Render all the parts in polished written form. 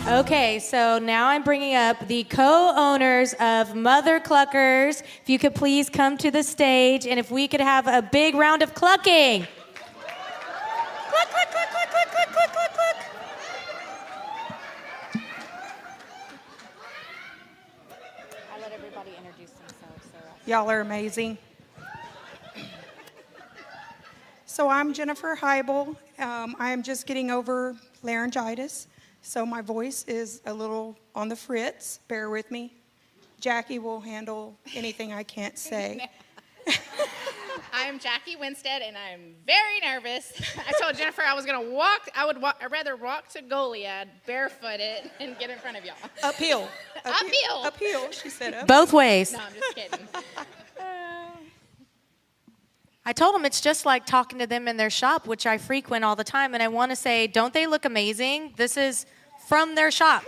Okay, so now I'm bringing up the co-owners of MotherCluckers. If you could please come to the stage, and if we could have a big round of clucking. Cluck, cluck, cluck, cluck, cluck, cluck, cluck, cluck, cluck. I let everybody introduce themselves. Y'all are amazing. So I'm Jennifer Heibel. I am just getting over laryngitis, so my voice is a little on the fritz. Bear with me. Jackie will handle anything I can't say. I'm Jackie Winstead, and I'm very nervous. I told Jennifer I was going to walk. I'd rather walk to Goliad barefooted and get in front of y'all. Uphill. Uphill. Uphill, she said. Uphill. Both ways. No, I'm just kidding. I told them it's just like talking to them in their shop, which I frequent all the time, and I want to say, don't they look amazing? This is from their shop.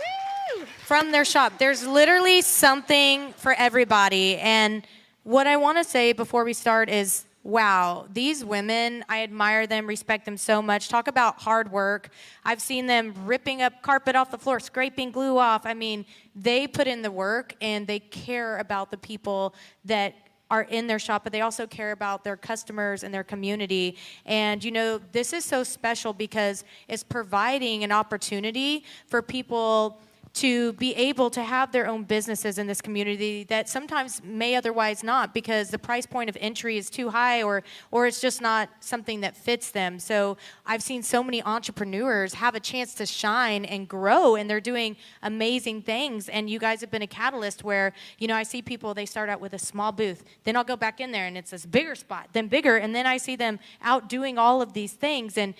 Woo! From their shop. There's literally something for everybody, and what I want to say before we start is, wow, these women, I admire them, respect them so much. Talk about hard work. I've seen them ripping up carpet off the floor, scraping glue off. I mean, they put in the work, and they care about the people that are in their shop, but they also care about their customers and their community. And, you know, this is so special because it's providing an opportunity for people to be able to have their own businesses in this community that sometimes may otherwise not, because the price point of entry is too high, or it's just not something that fits them. So I've seen so many entrepreneurs have a chance to shine and grow, and they're doing amazing things. And you guys have been a catalyst where, you know, I see people, they start out with a small booth, then I'll go back in there and it's this bigger spot, then bigger, and then I see them out doing all of these things. And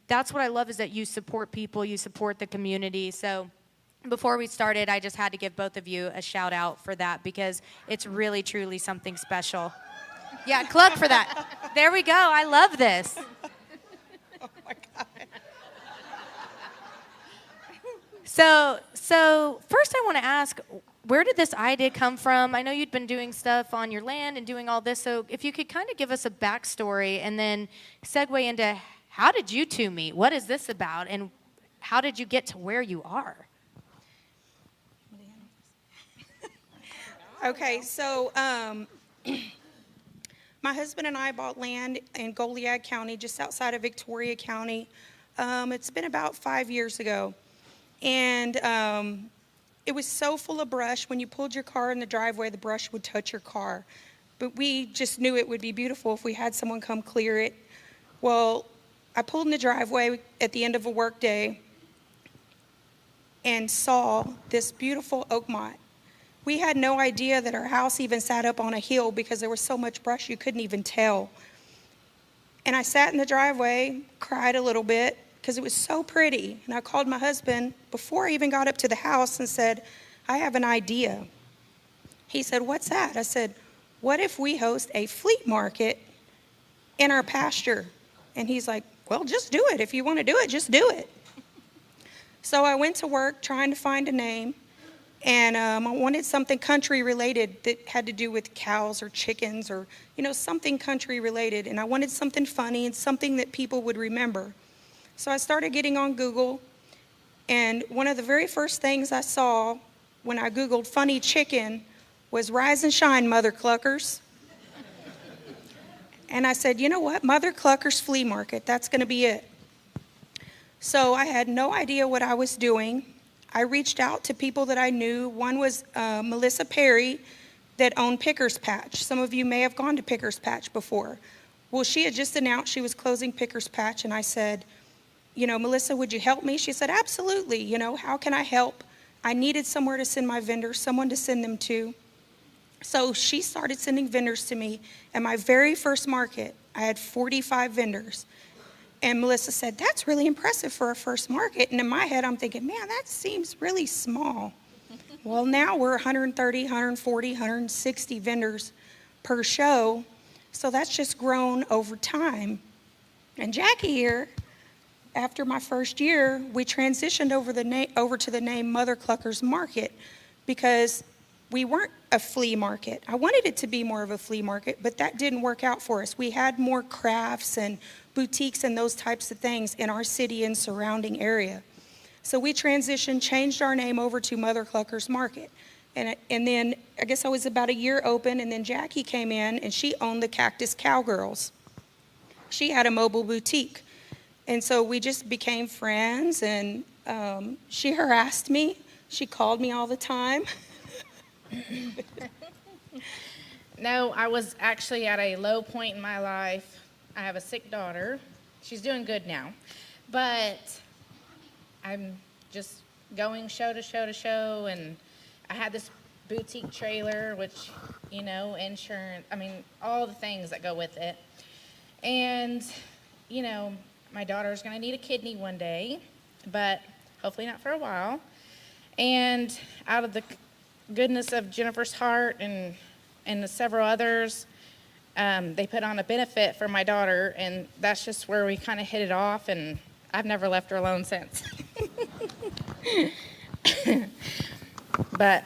that's what I love, is that you support people, you support the community. So before we started, I just had to give both of you a shout out for that, because it's really, truly something special. Yeah, cluck for that. There we go. I love this. Oh my God. So first I want to ask, where did this idea come from? I know you'd been doing stuff on your land and doing all this, so if you could kind of give us a backstory and then segue into, how did you two meet? What is this about? And how did you get to where you are? Okay, so my husband and I bought land in Goliad County, just outside of Victoria County. It's been about 5 years ago. And it was so full of brush. When you pulled your car in the driveway, the brush would touch your car. But we just knew it would be beautiful if we had someone come clear it. Well, I pulled in the driveway at the end of a work day and saw this beautiful oak mott. We had no idea that our house even sat up on a hill because there was so much brush you couldn't even tell. And I sat in the driveway, cried a little bit because it was so pretty. And I called my husband before I even got up to the house and said, I have an idea. He said, what's that? I said, what if we host a flea market in our pasture? And he's like, well, just do it. If you want to do it, just do it. So I went to work trying to find a name. And I wanted something country related that had to do with cows or chickens, or, you know, something country related. And I wanted something funny and something that people would remember. So I started getting on Google. And one of the very first things I saw when I Googled funny chicken was Rise and Shine, MotherCluckers. And I said, you know what? MotherCluckers Flea Market. That's going to be it. So I had no idea what I was doing. I reached out to people that I knew. One was Melissa Perry, that owned Pickers Patch. Some of you may have gone to Pickers Patch before. Well, she had just announced she was closing Pickers Patch, and I said, you know, Melissa, would you help me? She said, absolutely. You know, how can I help? I needed somewhere to send my vendors, someone to send them to. So she started sending vendors to me. And my very first market, I had 45 vendors. And Melissa said, that's really impressive for a first market. And in my head, I'm thinking, man, that seems really small. Well, now we're 130, 140, 160 vendors per show. So that's just grown over time. And Jackie here, after my first year, we transitioned over to the name MotherCluckers Market, because we weren't a flea market. I wanted it to be more of a flea market, but that didn't work out for us. We had more crafts and boutiques and those types of things in our city and surrounding area. So we transitioned, changed our name over to MotherCluckers Market. And then I guess I was about a year open, and then Jackie came in, and she owned the Cactus Cowgirls. She had a mobile boutique. And so we just became friends, and she harassed me. She called me all the time. No, I was actually at a low point in my life. I have a sick daughter. She's doing good now. But I'm just going show to show to show, and I had this boutique trailer, which, insurance, all the things that go with it. And, my daughter's going to need a kidney one day, but hopefully not for a while. And out of the goodness of Jennifer's heart and the several others, they put on a benefit for my daughter, and that's just where we kind of hit it off, and I've never left her alone since. But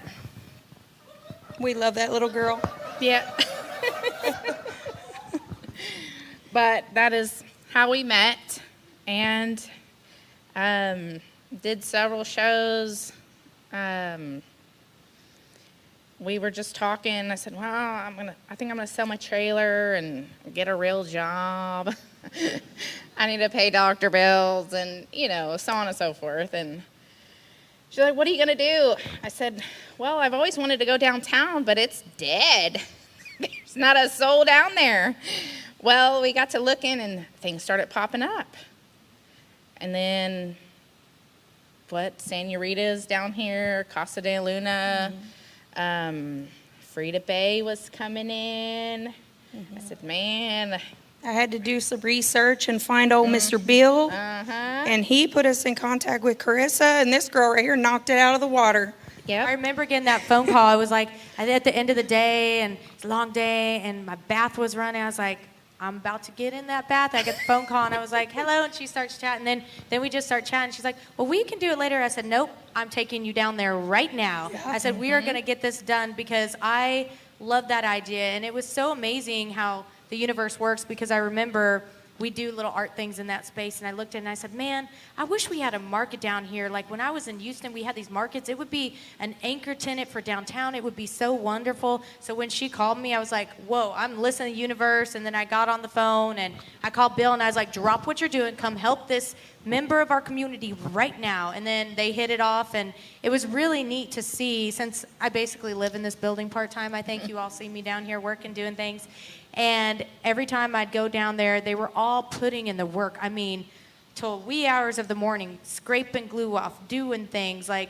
We love that little girl. yeah. But that is how we met, and did several shows. We were just talking. I said, well, I think I'm gonna sell my trailer and get a real job. I need to pay doctor bills and, so on and so forth. And she's like, what are you gonna do? I said, well, I've always wanted to go downtown, but it's dead. There's not a soul down there. Well, we got to looking, and things started popping up. And then, Senorita's down here, Casa de Luna, Frida Bay was coming in. I said, man. I had to do some research and find old Mr. Bill, and he put us in contact with Carissa, and this girl right here knocked it out of the water. Yep. I remember getting that phone call. I was like, at the end of the day, and it's a long day, and my bath was running. I was like, I'm about to get in that bath. I get the phone call, and I was like, hello, and she starts chatting. Then we just start chatting. She's like, well, we can do it later. I said, nope, I'm taking you down there right now. I said, we are going to get this done because I love that idea. And it was so amazing how the universe works, because I remember we do little art things in that space, and I looked at it and I said, man, I wish we had a market down here. Like when I was in Houston, we had these markets. It would be an anchor tenant for downtown. It would be so wonderful. So when she called me, I was like, whoa, I'm listening to the universe. And then I got on the phone and I called Bill and I was like, drop what you're doing. Come help this member of our community right now. And then they hit it off, and it was really neat to see, since I basically live in this building part-time. I think you all see me down here working, doing things. And every time I'd go down there, they were all putting in the work. I mean, till wee hours of the morning, scraping glue off, doing things like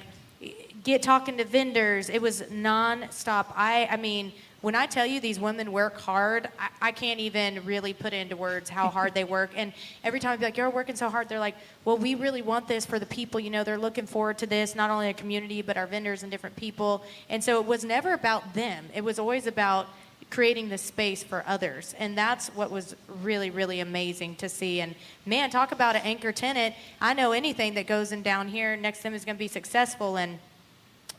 talking to vendors. It was nonstop. I mean, when I tell you these women work hard, I can't even really put into words how hard they work. And every time I'd be like, you're working so hard, they're like, well, we really want this for the people. They're looking forward to this, not only a community, but our vendors and different people. And so it was never about them. It was always about creating the space for others. And that's what was really, really amazing to see. And man, talk about an anchor tenant. I know anything that goes in down here next to them is going to be successful. And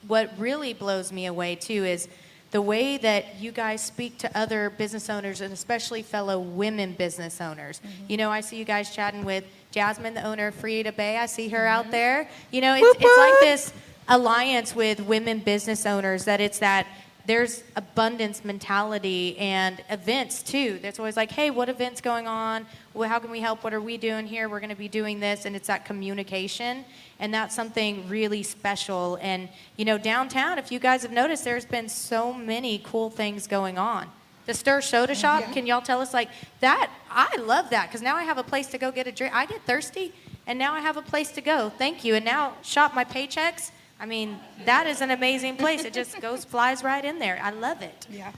what really blows me away too is the way that you guys speak to other business owners, and especially fellow women business owners. I see you guys chatting with Jasmine, the owner of Frida Bay. I see her out there. It's like this alliance with women business owners, that it's that there's abundance mentality, and events too. There's always like, hey, what event's going on? Well, how can we help? What are we doing here? We're going to be doing this. And it's that communication. And that's something really special. And, downtown, if you guys have noticed, there's been so many cool things going on. The Stir Soda Shoppe, can y'all tell us like that? I love that, because now I have a place to go get a drink. I get thirsty, and now I have a place to go. Thank you. And now shop my paychecks. I mean, that is an amazing place. It just flies right in there. I love it. Yeah.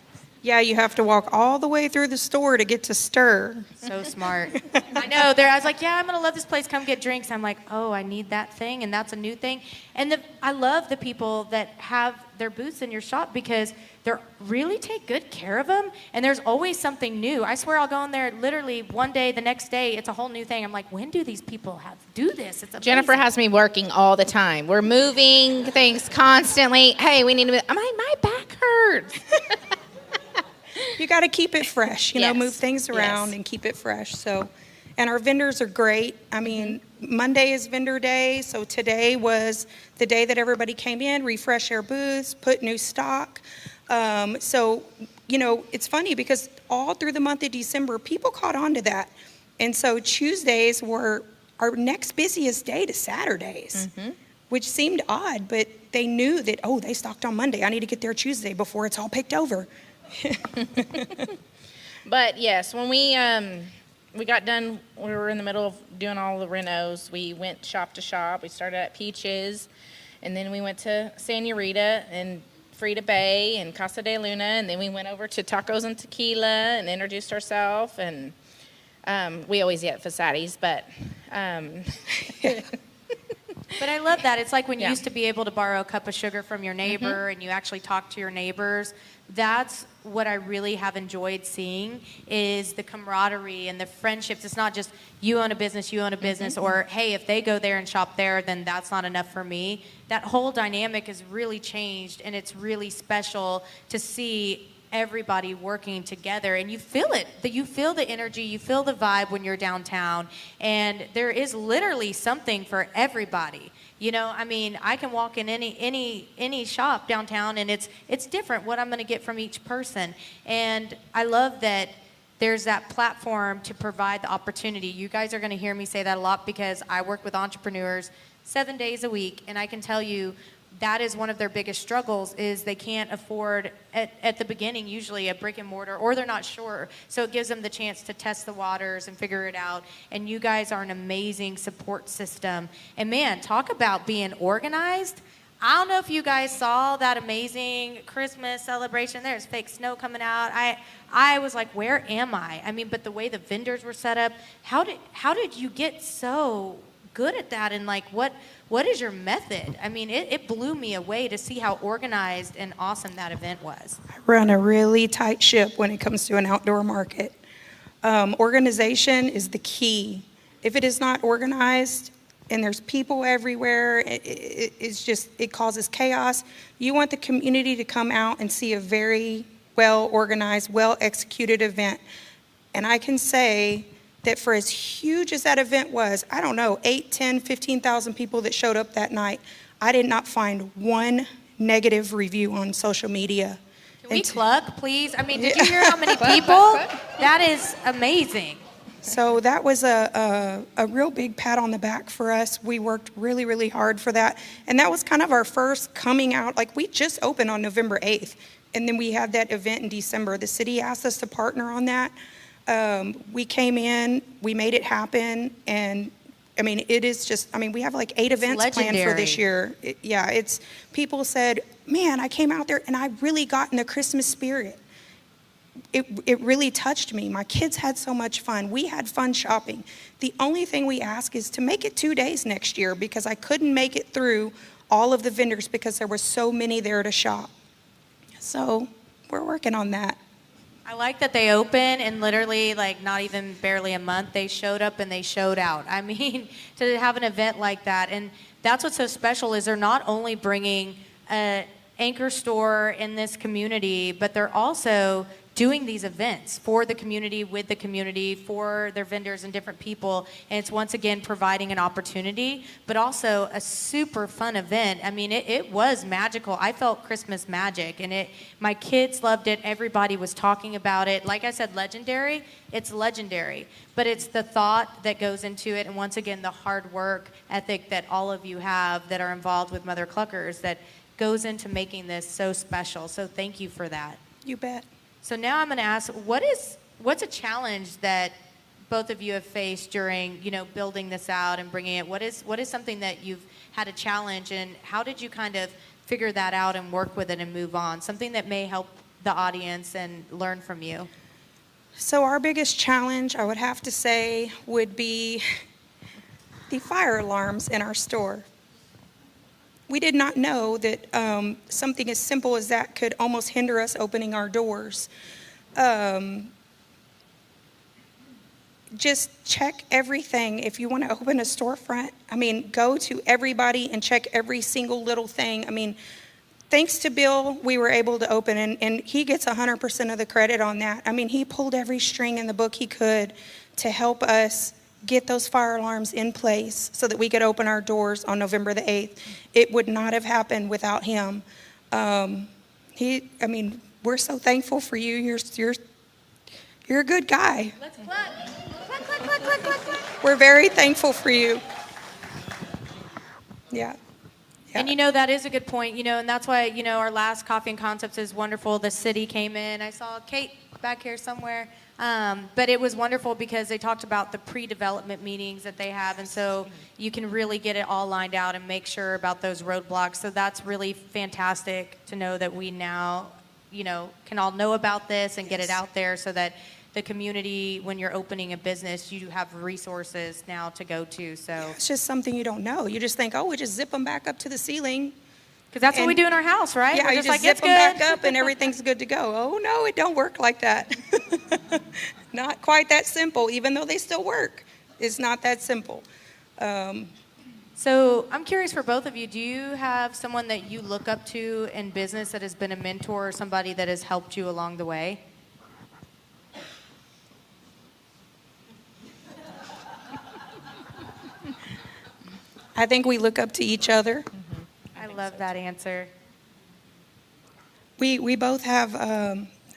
Yeah, you have to walk all the way through the store to get to Stir. So smart. I know. I was like, yeah, I'm going to love this place. Come get drinks. I'm like, oh, I need that thing, and that's a new thing. And I love the people that have their booths in your shop, because they really take good care of them, and there's always something new. I swear I'll go in there literally one day, the next day, it's a whole new thing. I'm like, when do these people do this? It's amazing. Jennifer has me working all the time. We're moving things constantly. Hey, we need to move. My back hurts. You got to keep it fresh, Yes. move things around and keep it fresh. So, and our vendors are great. I mean, Monday is vendor day, so today was the day that everybody came in, refresh their booths, put new stock. So, it's funny because all through the month of December, people caught on to that. And so Tuesdays were our next busiest day to Saturdays, which seemed odd, but they knew that, they stocked on Monday. I need to get there Tuesday before it's all picked over. But yes, when we got done, we were in the middle of doing all the renos. We went shop to shop. We started at Peaches, and then we went to Senorita and Frida Bay and Casa de Luna, and then we went over to Tacos and Tequila and introduced ourselves. And we always eat at Fasati's, but But I love that. It's like when you Yeah. used to be able to borrow a cup of sugar from your neighbor and you actually talk to your neighbors. That's what I really have enjoyed seeing is the camaraderie and the friendships. It's not just you own a business, or hey, if they go there and shop there, then that's not enough for me. That whole dynamic has really changed, and it's really special to see everybody working together, and you feel it. You feel the energy, you feel the vibe when you're downtown, and there is literally something for everybody. I can walk in any shop downtown, and it's different what I'm going to get from each person. And I love that there's that platform to provide the opportunity. You guys are going to hear me say that a lot because I work with entrepreneurs 7 days a week, and I can tell you that is one of their biggest struggles is they can't afford at the beginning usually a brick and mortar, or they're not sure. So it gives them the chance to test the waters and figure it out. And you guys are an amazing support system. And man, talk about being organized. I don't know if you guys saw that amazing Christmas celebration. There's fake snow coming out. I was like, where am I? But the way the vendors were set up, how did you get so good at that? And like, what is your method? It blew me away to see how organized and awesome that event was. I run a really tight ship when it comes to an outdoor market. Organization is the key. If it is not organized and there's people everywhere, it causes chaos. You want the community to come out and see a very well-organized, well-executed event. And I can say that for as huge as that event was, 8, 10, 15,000 people that showed up that night, I did not find one negative review on social media. Can we cluck, please? Did you hear how many people? That is amazing. So that was a real big pat on the back for us. We worked really, really hard for that. And that was kind of our first coming out. Like, we just opened on November 8th, and then we had that event in December. The city asked us to partner on that. We came in, we made it happen, and it is just, we have like 8 events planned for this year. People said, man, I came out there and I really got in the Christmas spirit. It really touched me. My kids had so much fun. We had fun shopping. The only thing we ask is to make it 2 days next year, because I couldn't make it through all of the vendors because there were so many there to shop. So we're working on that. I like that they open and literally, like, not even barely a month, they showed up and they showed out. To have an event like that. And that's what's so special is they're not only bringing an anchor store in this community, but they're also doing these events for the community, with the community, for their vendors and different people. And it's once again providing an opportunity, but also a super fun event. It was magical. I felt Christmas magic, and my kids loved it. Everybody was talking about it. Like I said, legendary. It's legendary, but it's the thought that goes into it, and once again, the hard work ethic that all of you have that are involved with MotherCluckers that goes into making this so special. So thank you for that. You bet. So now I'm going to ask, what's a challenge that both of you have faced during, building this out and bringing it? What is something that you've had a challenge, and how did you kind of figure that out and work with it and move on? Something that may help the audience and learn from you. So our biggest challenge, I would have to say, would be the fire alarms in our store. We did not know that something as simple as that could almost hinder us opening our doors. Just check everything. If you want to open a storefront, go to everybody and check every single little thing. Thanks to Bill, we were able to open, and he gets 100% of the credit on that. He pulled every string in the book he could to help us get those fire alarms in place so that we could open our doors on November the 8th. It would not have happened without him. We're so thankful for you. You're a good guy. Let's clap. Clap, clap, clap, clap, clap, clap. We're very thankful for you. Yeah. And you know, that is a good point, you know, and that's why, you know, our last Coffee and Concepts is wonderful. The city came in. I saw Kate back here somewhere. But it was wonderful because they talked about the pre-development meetings that they have, and so you can really get it all lined out and make sure about those roadblocks. So that's really fantastic to know that we now, you know, can all know about this and get it out there so that the community, when you're opening a business, you have resources now to go to. So It's just something you don't know. You just think, oh, we just zip them back up to the ceiling. because that's what we do in our house, right? Yeah, We're you just just like, zip them it's good. back up and everything's good to go. Oh, no, it don't work like that. Not quite that simple, even though they still work. It's not that simple. So I'm curious for both of you, do you have someone that you look up to in business that has been a mentor or somebody that has helped you along the way? I think we look up to each other. I love that answer. We both have,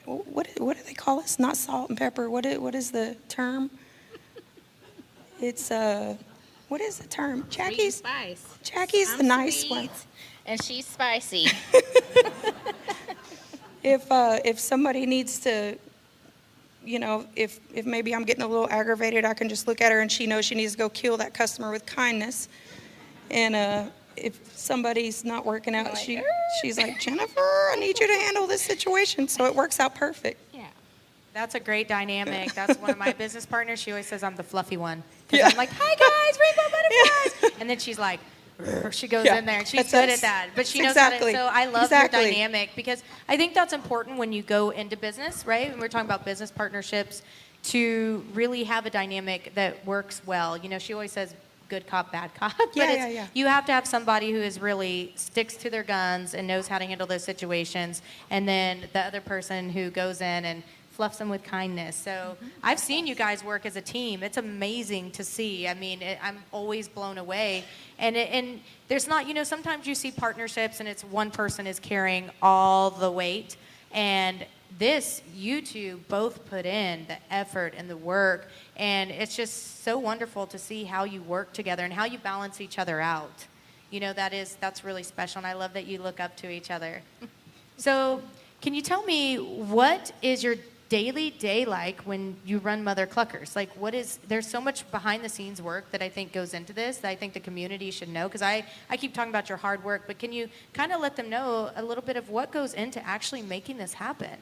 what do they call us? Not salt and pepper. What is the term? It's, what is the term? Jackie's the nice one. And she's spicy. If somebody needs to, you know, if maybe I'm getting a little aggravated, I can just look at her and she knows she needs to go kill that customer with kindness. And if somebody's not working out, she's like, Jennifer, I need you to handle this situation. So it works out perfect. Yeah. That's a great dynamic. That's one of my business partners. She always says I'm the fluffy one. Because Yeah. I'm like, hi guys, rainbow butterflies. And then she's like, she goes in there and she's good at that. But she knows exactly. how to, so I love Exactly. your dynamic because I think that's important when you go into business, right? When we're talking about business partnerships, to really have a dynamic that works well. You know, she always says good cop, bad cop. But Yeah. you have to have somebody who is really sticks to their guns and knows how to handle those situations. And then the other person who goes in and fluffs them with kindness. So I've seen you guys work as a team. It's amazing to see. I mean, I'm always blown away. And there's not, you know, sometimes you see partnerships and it's one person is carrying all the weight. And this, you two both put in the effort and the work. And it's just so wonderful to see how you work together and how you balance each other out. You know, that's really special. And I love that you look up to each other. So can you tell me, what is your daily day like when you run MotherCluckers? Like, there's so much behind the scenes work that I think goes into this that I think the community should know, because I keep talking about your hard work, but can you kind of let them know a little bit of what goes into actually making this happen?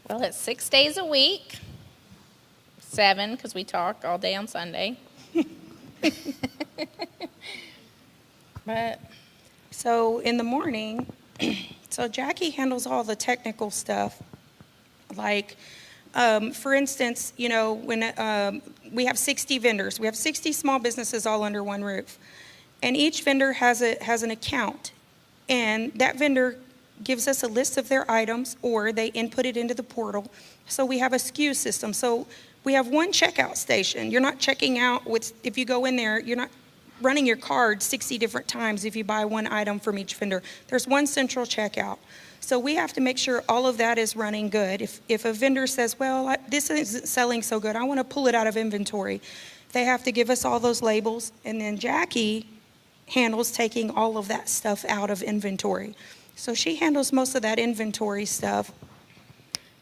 Well, it's 6 days a week, 7 because we talk all day on Sunday. But So in the morning, so Jackie handles all the technical stuff. Like, for instance, you know, when we have 60 vendors, we have 60 small businesses all under one roof, and each vendor has an account, and that vendor gives us a list of their items, or they input it into the portal. So we have a SKU system. So we have one checkout station. You're not checking out if you go in there, you're not running your card 60 different times if you buy one item from each vendor. There's one central checkout. So we have to make sure all of that is running good. If a vendor says, well, this isn't selling so good, I want to pull it out of inventory, they have to give us all those labels, and then Jackie handles taking all of that stuff out of inventory. So she handles most of that inventory stuff.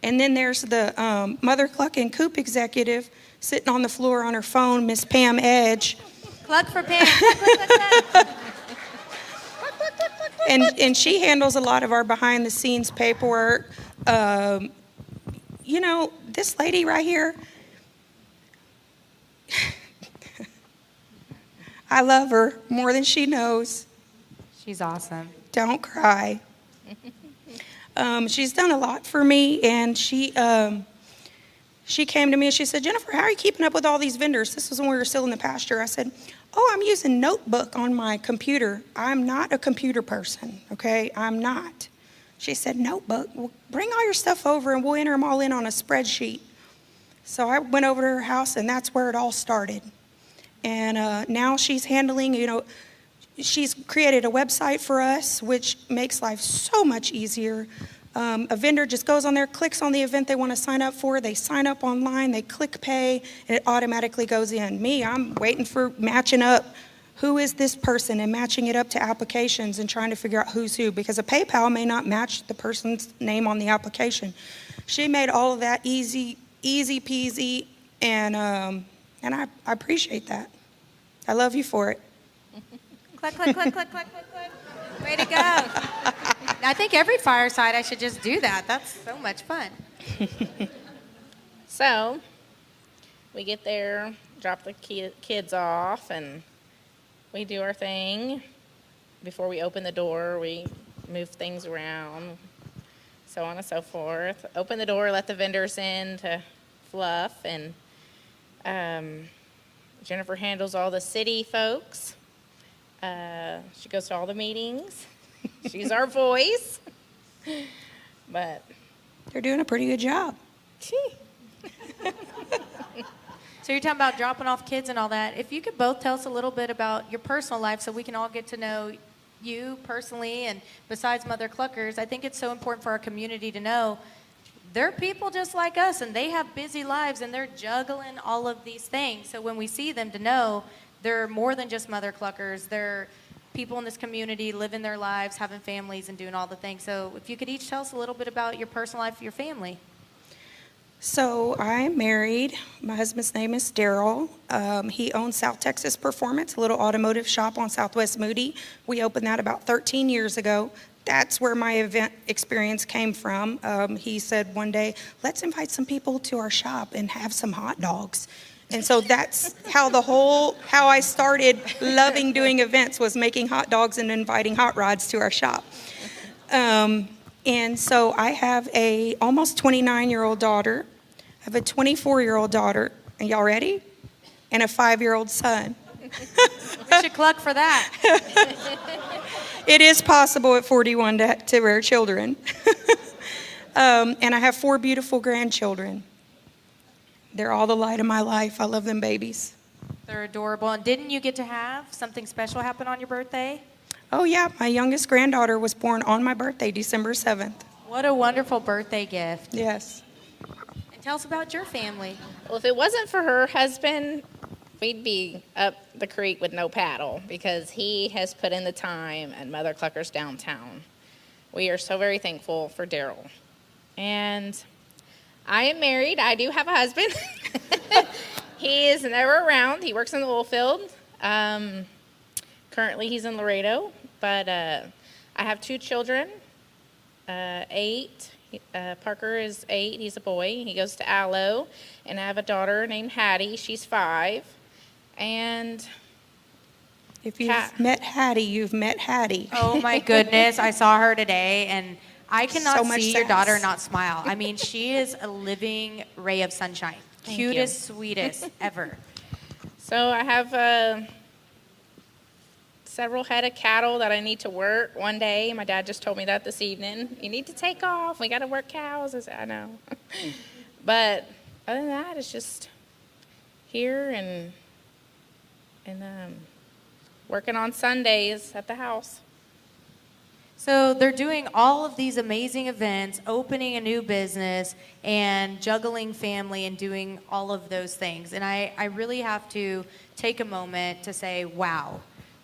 And then there's the Mother Cluck and Coop executive sitting on the floor on her phone, Miss Pam Edge. Cluck for Pam. Cluck, cluck, cluck, cluck. And she handles a lot of our behind the scenes paperwork. You know, this lady right here, I love her more than she knows. She's awesome. Don't cry. She's done a lot for me, and she came to me and she said, Jennifer, how are you keeping up with all these vendors? This was when we were still in the pasture. I said, oh, I'm using Notebook on my computer. I'm not a computer person, okay? I'm not. She said, Notebook? Well, bring all your stuff over and we'll enter them all in on a spreadsheet. So I went over to her house, and that's where it all started. And now she's handling, she's created a website for us, which makes life so much easier. A vendor just goes on there, clicks on the event they want to sign up for, they sign up online, they click pay, and it automatically goes in. Me, I'm waiting for matching up. Who is this person, and matching it up to applications and trying to figure out who's who, because a PayPal may not match the person's name on the application. She made all of that easy peasy, and I appreciate that. I love you for it. Click, click, click, click, click, click, click. Way to go. I think every fireside I should just do that. That's so much fun. So we get there, drop the kids off, and we do our thing. Before we open the door, we move things around, so on and so forth. Open the door, let the vendors in to fluff, and Jennifer handles all the city folks. She goes to all the meetings. She's our voice. But They're doing a pretty good job. So you're talking about dropping off kids and all that. If you could both tell us a little bit about your personal life so we can all get to know you personally, and besides MotherCluckers, I think it's so important for our community to know they're people just like us, and they have busy lives, and they're juggling all of these things. So when we see them, to know they're more than just MotherCluckers. They're people in this community living their lives, having families, and doing all the things. So if you could each tell us a little bit about your personal life, your family. So I'm married. My husband's name is Daryl. He owns South Texas Performance, a little automotive shop on Southwest Moody. We opened that about 13 years ago. That's where my event experience came from. He said one day, let's invite some people to our shop and have some hot dogs. And so that's how I started loving doing events, was making hot dogs and inviting hot rods to our shop. And so I have a almost 29-year-old daughter. I have a 24-year-old daughter. Are y'all ready? And a 5-year-old son. We should cluck for that. It is possible at 41 to rear children. And I have 4 beautiful grandchildren. They're all the light of my life. I love them babies. They're adorable. And didn't you get to have something special happen on your birthday? Oh, yeah. My youngest granddaughter was born on my birthday, December 7th. What a wonderful birthday gift. Yes. And tell us about your family. well, if it wasn't for her husband, we'd be up the creek with no paddle, because he has put in the time at MotherCluckers Downtown. We are so very thankful for Daryl. And I am married. I do have a husband. He is never around. He works in the oil field. Currently, he's in Laredo. But I have 2 children, 8. Parker is 8. He's a boy. He goes to Allo. And I have a daughter named Hattie. She's 5. And If you've met Hattie, you've met Hattie. Oh my goodness, I saw her today, and I cannot So much see your sass. daughter and not smile. I mean, she is a living ray of sunshine. Thank Cutest, sweetest ever. so I have several head of cattle that I need to work one day. My dad just told me that this evening. You need to take off. We got to work cows. I said, I know. But other than that, it's just here and working on Sundays at the house. So they're doing all of these amazing events, opening a new business, and juggling family and doing all of those things. And I really have to take a moment to say, wow.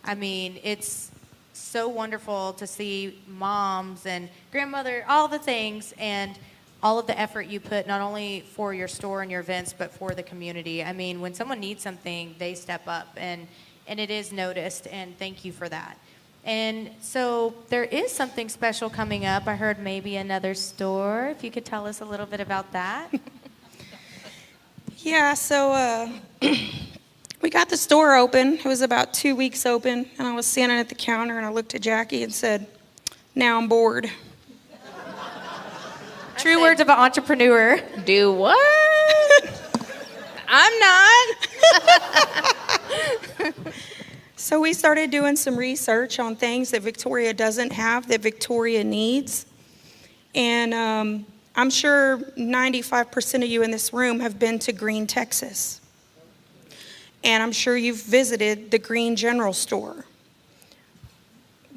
I mean, it's so wonderful to see moms and grandmother, all the things, and all of the effort you put not only for your store and your events, but for the community. I mean, when someone needs something, they step up, and it is noticed, and thank you for that. And so there is something special coming up. I heard maybe another store. If you could tell us a little bit about that. Yeah, so we got the store open. It was about 2 weeks open, and I was standing at the counter, and I looked at Jackie and said, now I'm bored. True words of an entrepreneur. Do what? I'm not. So we started doing some research on things that Victoria doesn't have, that Victoria needs. And I'm sure 95% of you in this room have been to Green, Texas. And I'm sure you've visited the Green General Store.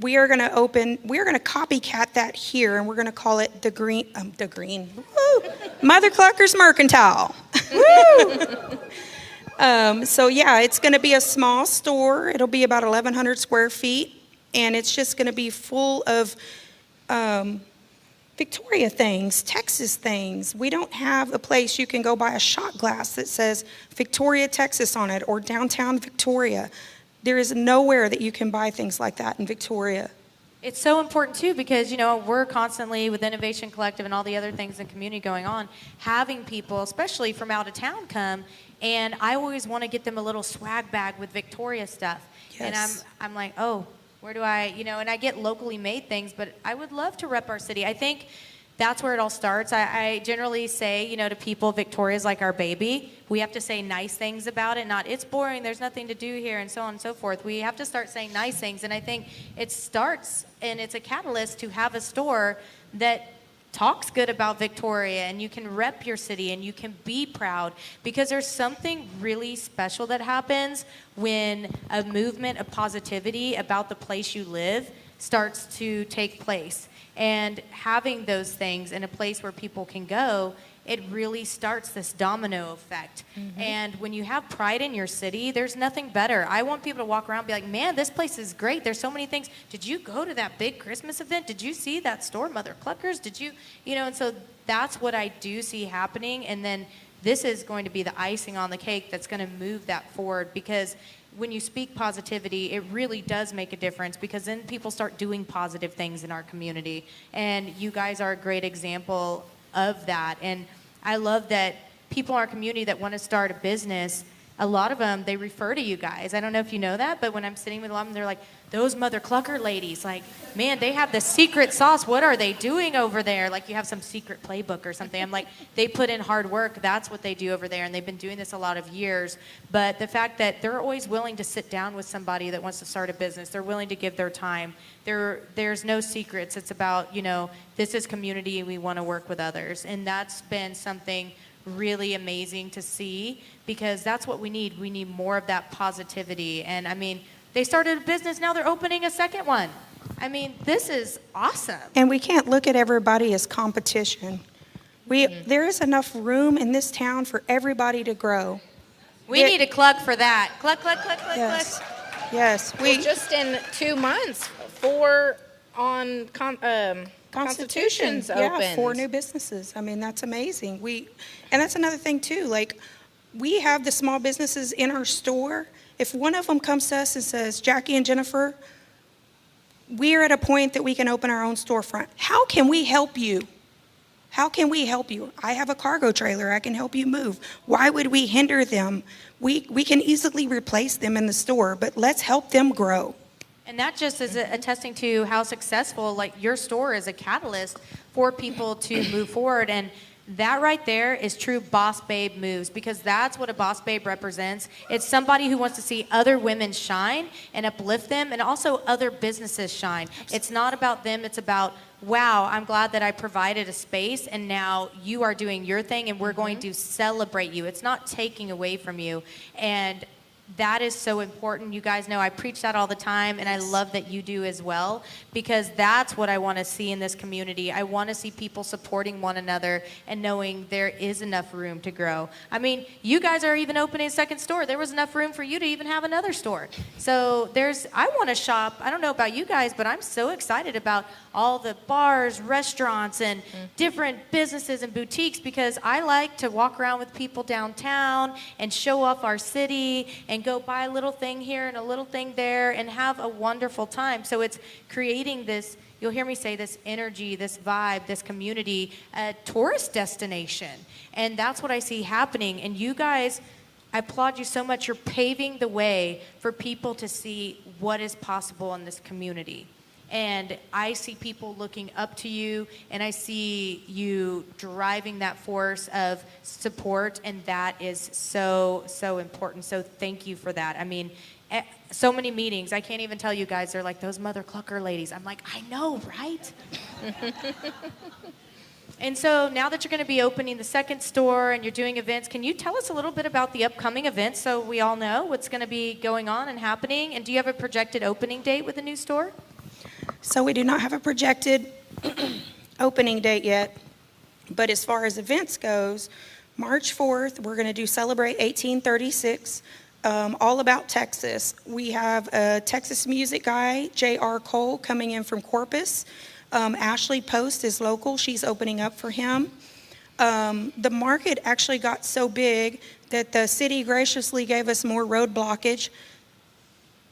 We are going to copycat that here, and we're going to call it MotherCluckers Mercantile. So yeah, it's going to be a small store. It'll be about 1,100 square feet, and it's just going to be full of Victoria things, Texas things. We don't have a place you can go buy a shot glass that says Victoria, Texas on it, or downtown Victoria. There is nowhere that you can buy things like that in Victoria. It's so important too because, we're constantly with Innovation Collective and all the other things in community going on, having people, especially from out of town, come, and I always want to get them a little swag bag with Victoria stuff. Yes. And I'm like, oh, where do I, and I get locally made things, but I would love to rep our city. I think that's where it all starts. I generally say, to people, Victoria's like our baby. We have to say nice things about it, not it's boring, there's nothing to do here, and so on and so forth. We have to start saying nice things, and I think it starts, and it's a catalyst to have a store that talks good about Victoria, and you can rep your city, and you can be proud, because there's something really special that happens when a movement of positivity about the place you live starts to take place. And having those things in a place where people can go, it really starts this domino effect. Mm-hmm. And when you have pride in your city, there's nothing better. I want people to walk around and be like, man, this place is great. There's so many things. Did you go to that big Christmas event? Did you see that store, MotherCluckers? Did you, and so that's what I do see happening. And then this is going to be the icing on the cake that's going to move that forward, because when you speak positivity, it really does make a difference, because then people start doing positive things in our community. And you guys are a great example of that. And I love that people in our community that want to start a business, a lot of them, they refer to you guys. I don't know if you know that, but when I'm sitting with a lot of them, they're like, those MotherClucker ladies, like, man, they have the secret sauce. What are they doing over there? Like you have some secret playbook or something. I'm like, they put in hard work. That's what they do over there, and they've been doing this a lot of years. But the fact that they're always willing to sit down with somebody that wants to start a business, they're willing to give their time. There's no secrets. It's about, this is community, and we want to work with others. And that's been something really amazing to see, because that's what we need. We need more of that positivity. And I mean, they started a business, now they're opening a second one. I mean, this is awesome. And we can't look at everybody as competition. There is enough room in this town for everybody to grow. We need a cluck for that. Cluck, cluck, cluck, cluck, Yes. cluck. Yes. Well, just in 2 months, 4 on Constitution's Yeah, opened. 4 new businesses. I mean, that's amazing. And that's another thing too. Like, we have the small businesses in our store. If one of them comes to us and says, Jackie and Jennifer, we're at a point that we can open our own storefront. How can we help you? How can we help you? I have a cargo trailer. I can help you move. Why would we hinder them? We can easily replace them in the store, but let's help them grow. And that just is attesting to how successful, like, your store is a catalyst for people to move forward. And that right there is true boss babe moves, because that's what a boss babe represents. It's somebody who wants to see other women shine and uplift them, and also other businesses shine. It's not about them, it's about, wow, I'm glad that I provided a space, and now you are doing your thing, and we're going to celebrate you. It's not taking away from you. And that is so important. You guys know I preach that all the time, and I love that you do as well, because that's what I want to see in this community. I want to see people supporting one another and knowing there is enough room to grow. I mean, you guys are even opening a second store. There was enough room for you to even have another store. So I want to shop. I don't know about you guys, but I'm so excited about all the bars, restaurants, and different businesses and boutiques, because I like to walk around with people downtown and show off our city and go buy a little thing here and a little thing there and have a wonderful time. So it's creating this, you'll hear me say, this energy, this vibe, this community, a tourist destination. And that's what I see happening. And you guys, I applaud you so much. You're paving the way for people to see what is possible in this community. And I see people looking up to you, and I see you driving that force of support, and that is so, so important. So thank you for that. I mean, so many meetings. I can't even tell you guys. They're like, those MotherClucker ladies. I'm like, I know, right? And so now that you're going to be opening the second store and you're doing events, can you tell us a little bit about the upcoming events so we all know what's going to be going on and happening? And do you have a projected opening date with the new store? So we do not have a projected opening date yet, but as far as events goes, March 4th, we're going to do Celebrate 1836, all about Texas. We have a Texas music guy, J.R. Cole, coming in from Corpus. Ashley Post is local. She's opening up for him. The market actually got so big that the city graciously gave us more road blockage.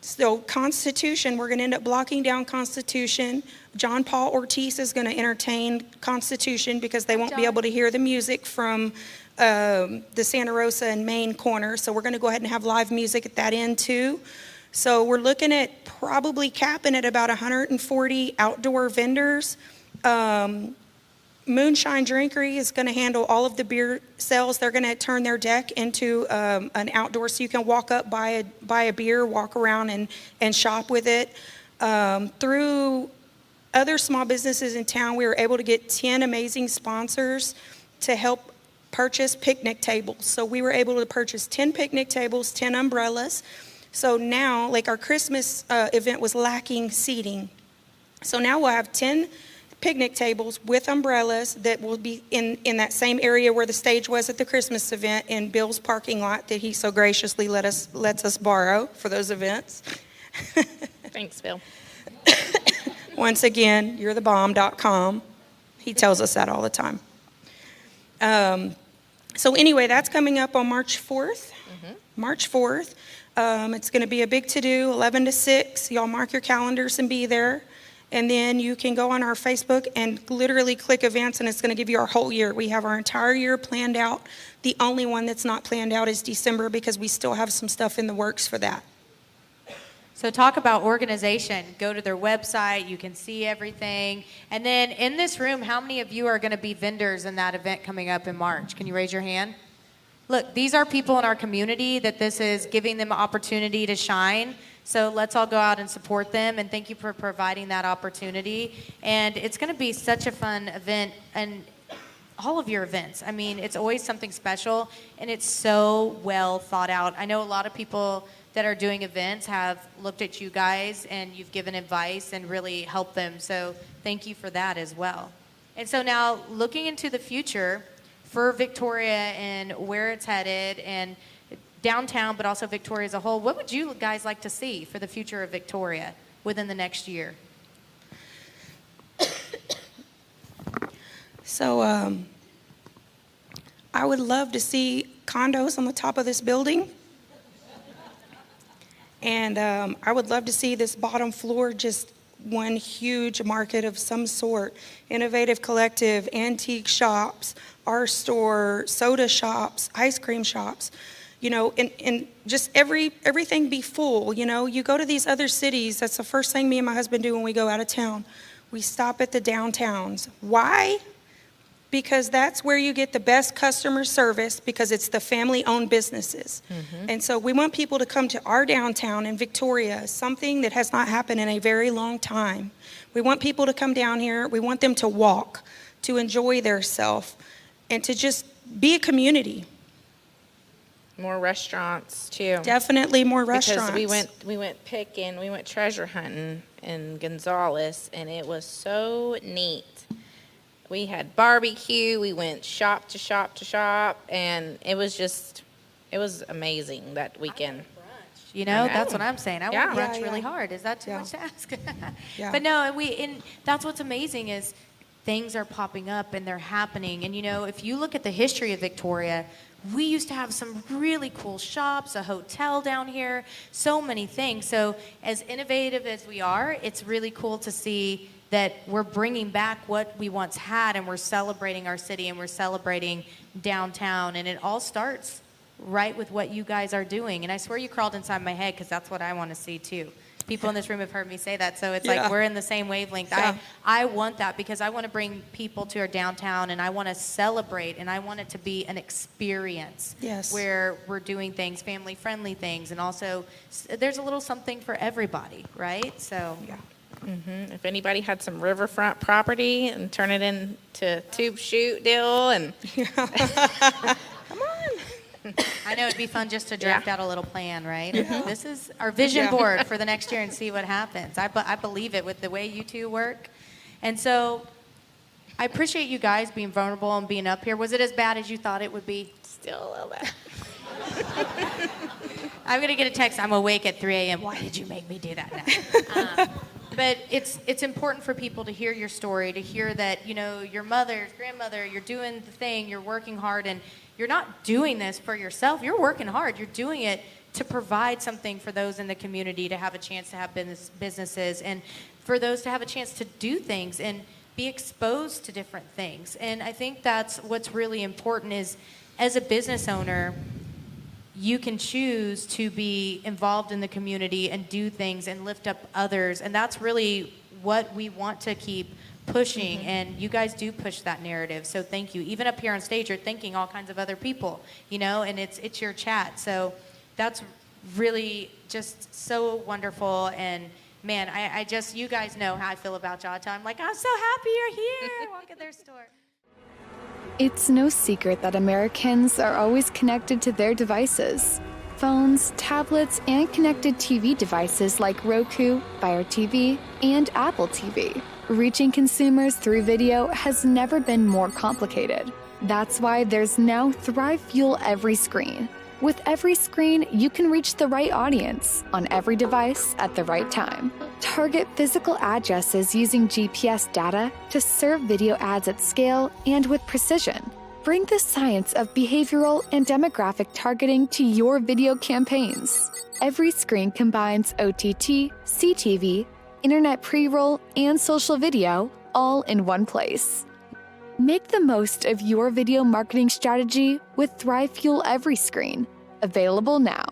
So Constitution, we're going to end up blocking down Constitution. John Paul Ortiz is going to entertain Constitution because they won't be able to hear the music from the Santa Rosa and Main corner. So we're going to go ahead and have live music at that end too. So we're looking at probably capping at about 140 outdoor vendors. Moonshine Drinkery is going to handle all of the beer sales. They're going to turn their deck into an outdoor, so you can walk up, buy a beer, walk around and shop with it. Through other small businesses in town, we were able to get 10 amazing sponsors to help purchase picnic tables. So we were able to purchase 10 picnic tables, 10 umbrellas. So now, like our Christmas event was lacking seating. So now we'll have 10 picnic tables with umbrellas that will be in that same area where the stage was at the Christmas event in Bill's parking lot that he so graciously lets us borrow for those events. Thanks, Bill. Once again, you'rethebomb.com. He tells us that all the time. So anyway, that's coming up on March 4th. March 4th. It's going to be a big to-do, 11 to 6. Y'all mark your calendars and be there. And then you can go on our Facebook and literally click events, and it's going to give you our whole year. We have our entire year planned out. The only one that's not planned out is December because we still have some stuff in the works for that. So talk about organization. Go to their website. You can see everything. And then in this room, how many of you are going to be vendors in that event coming up in March? Can you raise your hand? Look, these are people in our community that this is giving them an opportunity to shine. So let's all go out and support them. And thank you for providing that opportunity. And it's going to be such a fun event. And all of your events, I mean, it's always something special. And it's so well thought out. I know a lot of people that are doing events have looked at you guys and you've given advice and really helped them. So thank you for that as well. And so now looking into the future for Victoria and where it's headed and downtown, but also Victoria as a whole, what would you guys like to see for the future of Victoria within the next year? So I would love to see condos on the top of this building. And I would love to see this bottom floor just one huge market of some sort. Innovative Collective, antique shops, our store, soda shops, ice cream shops. You know, and just everything be full. You know, you go to these other cities, that's the first thing me and my husband do when we go out of town. We stop at the downtowns. Why? Because that's where you get the best customer service because it's the family-owned businesses. And so we want people to come to our downtown in Victoria, something that has not happened in a very long time. We want people to come down here. We want them to walk, to enjoy their self, and to just be a community. More restaurants too. Definitely more restaurants. Because we went picking, we went treasure hunting in Gonzales, and it was so neat. We had barbecue, we went shop to shop to shop, and it was amazing that weekend. You know, that's what I'm saying. I want brunch Yeah. really hard. Is that too much to ask? Yeah. But no, that's what's amazing is things are popping up and they're happening. And you know, if you look at the history of Victoria, we used to have some really cool shops, a hotel down here, so many things. So as innovative as we are, it's really cool to see that we're bringing back what we once had and we're celebrating our city and we're celebrating downtown. And it all starts right with what you guys are doing. And I swear you crawled inside my head because that's what I want to see too. People in this room have heard me say that. So it's like we're in the same wavelength. Yeah. I want that because I want to bring people to our downtown and I want to celebrate and I want it to be an experience where we're doing things, family-friendly things. And also there's a little something for everybody, right? So If anybody had some riverfront property and turn it into tube shoot deal and come on. I know it'd be fun just to draft out a little plan, right? This is our vision board for the next year and see what happens. I believe it with the way you two work. And so I appreciate you guys being vulnerable and being up here. Was it as bad as you thought it would be? Still a little bit. I'm going to get a text. I'm awake at 3 a.m. Why did you make me do that now? But it's important for people to hear your story, to hear that, you know, your mother, grandmother, you're doing the thing, you're working hard, and you're not doing this for yourself. You're working hard. You're doing it to provide something for those in the community to have a chance to have businesses and for those to have a chance to do things and be exposed to different things. And I think that's what's really important is, as a business owner, you can choose to be involved in the community and do things and lift up others. And that's really what we want to keep pushing. And you guys do push that narrative. So thank you. Even up here on stage, you're thanking all kinds of other people, you know, and it's your chat. So that's really just so wonderful. And man, I just, you guys know how I feel about Downtown. I'm like, I'm so happy you're here. Walk in their store. It's no secret that Americans are always connected to their devices. Phones, tablets, and connected TV devices like Roku, Fire TV, and Apple TV. Reaching consumers through video has never been more complicated. That's why there's now Thrive Fuel Every Screen. With every screen, you can reach the right audience on every device at the right time. Target physical addresses using GPS data to serve video ads at scale and with precision. Bring the science of behavioral and demographic targeting to your video campaigns. Every screen combines OTT, CTV, internet pre-roll, and social video all in one place. Make the most of your video marketing strategy with Thrive Fuel Every Screen. Available now.